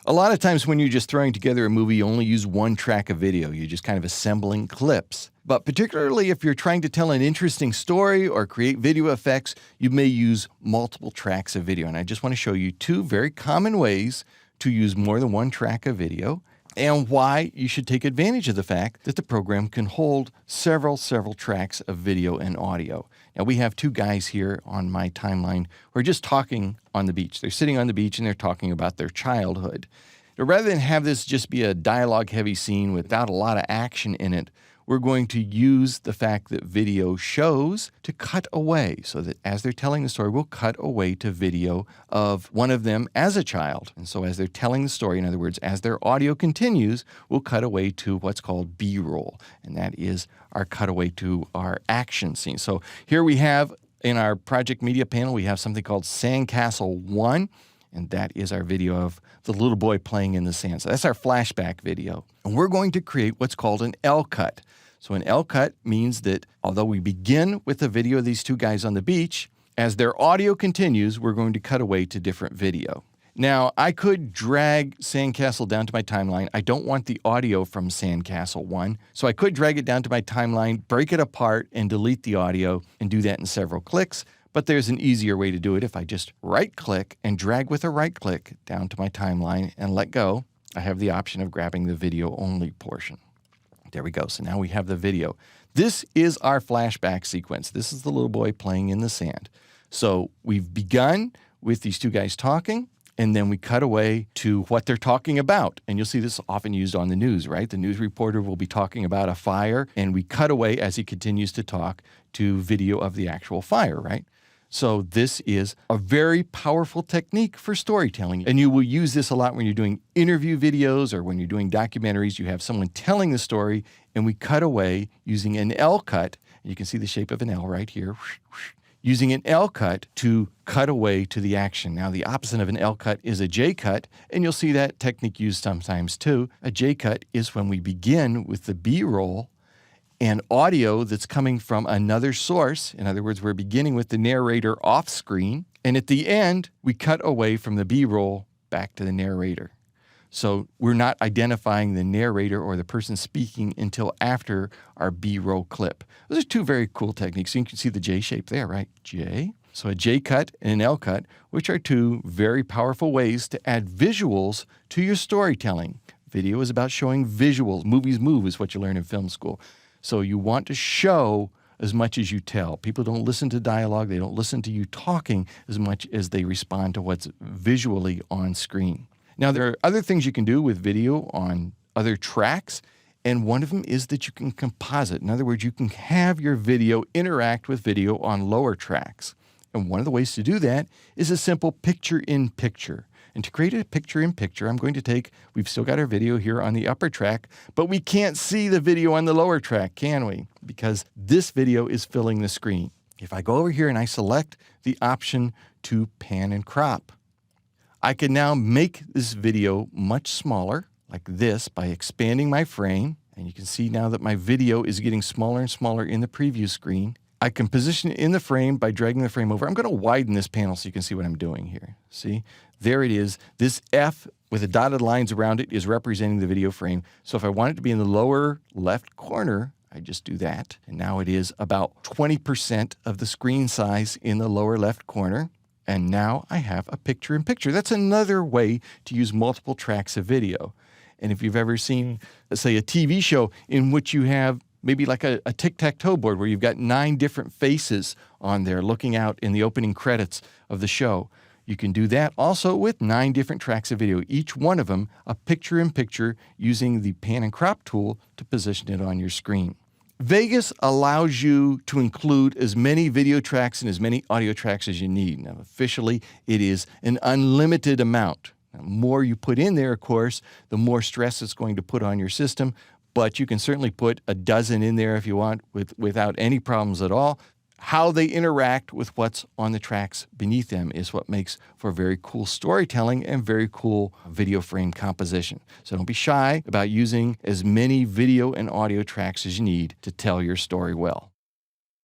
A lot of times when you're just throwing together a movie, you only use one track of video. You're just kind of assembling clips. But particularly if you're trying to tell an interesting story or create video effects, you may use multiple tracks of video. And I just want to show you two very common ways to use more than one track of video and why you should take advantage of the fact that the program can hold several tracks of video and audio. Now, we have two guys here on my timeline who are just talking on the beach. They're sitting on the beach and they're talking about their childhood. Now, rather than have this just be a dialogue-heavy scene without a lot of action in it, we're going to use the fact that video shows to cut away, so that as they're telling the story, we'll cut away to video of one of them as a child. And so as they're telling the story, in other words, as their audio continues, we'll cut away to what's called B-roll, and that is our cutaway to our action scene. So here we have in our project media panel, we have something called Sandcastle 1, and that is our video of the little boy playing in the sand. So that's our flashback video. And we're going to create what's called an L-cut. So an L-cut means that although we begin with the video of these two guys on the beach, as their audio continues, we're going to cut away to different video. Now, I could drag Sandcastle down to my timeline. I don't want the audio from Sandcastle 1, so I could drag it down to my timeline, break it apart, and delete the audio, and do that in several clicks. But there's an easier way to do it. If I just right-click and drag with a right-click down to my timeline and let go, I have the option of grabbing the video-only portion. There we go. So now we have the video. This is our flashback sequence. This is the little boy playing in the sand. So we've begun with these two guys talking, and then we cut away to what they're talking about. And you'll see this often used on the news, right? The news reporter will be talking about a fire, and we cut away as he continues to talk to video of the actual fire, right? So this is a very powerful technique for storytelling. And you will use this a lot when you're doing interview videos or when you're doing documentaries. You have someone telling the story, and we cut away using an L-cut. You can see the shape of an L right here. Using an L-cut to cut away to the action. Now, the opposite of an L-cut is a J-cut, and you'll see that technique used sometimes too. A J-cut is when we begin with the B-roll and audio that's coming from another source. In other words, we're beginning with the narrator off screen, and at the end, we cut away from the B-roll back to the narrator. So we're not identifying the narrator or the person speaking until after our B-roll clip. Those are two very cool techniques. You can see the J shape there, right? J. So a J-cut and an L-cut, which are two very powerful ways to add visuals to your storytelling. Video is about showing visuals. Movies move is what you learn in film school. So you want to show as much as you tell. People don't listen to dialogue. They don't listen to you talking as much as they respond to what's visually on screen. Now, there are other things you can do with video on other tracks, and one of them is that you can composite. In other words, you can have your video interact with video on lower tracks. And one of the ways to do that is a simple picture-in-picture. And to create a picture-in-picture, I'm going to take, we've still got our video here on the upper track, but we can't see the video on the lower track, can we? Because this video is filling the screen. If I go over here and I select the option to pan and crop, I can now make this video much smaller, like this, by expanding my frame. And you can see now that my video is getting smaller and smaller in the preview screen. I can position it in the frame by dragging the frame over. I'm going to widen this panel so you can see what I'm doing here. See? There it is. This F with the dotted lines around it is representing the video frame. So if I want it to be in the lower left corner, I just do that. And now it is about 20% of the screen size in the lower left corner. And now I have a picture-in-picture. That's another way to use multiple tracks of video. And if you've ever seen, let's say, a TV show in which you have maybe like a tic-tac-toe board where you've got 9 different faces on there looking out in the opening credits of the show, you can do that also with 9 different tracks of video, each one of them a picture-in-picture using the pan and crop tool to position it on your screen. Vegas allows you to include as many video tracks and as many audio tracks as you need. Now, officially, it is an unlimited amount. The more you put in there, of course, the more stress it's going to put on your system, but you can certainly put a dozen in there if you want without any problems at all. How they interact with what's on the tracks beneath them is what makes for very cool storytelling and very cool video frame composition. So don't be shy about using as many video and audio tracks as you need to tell your story well.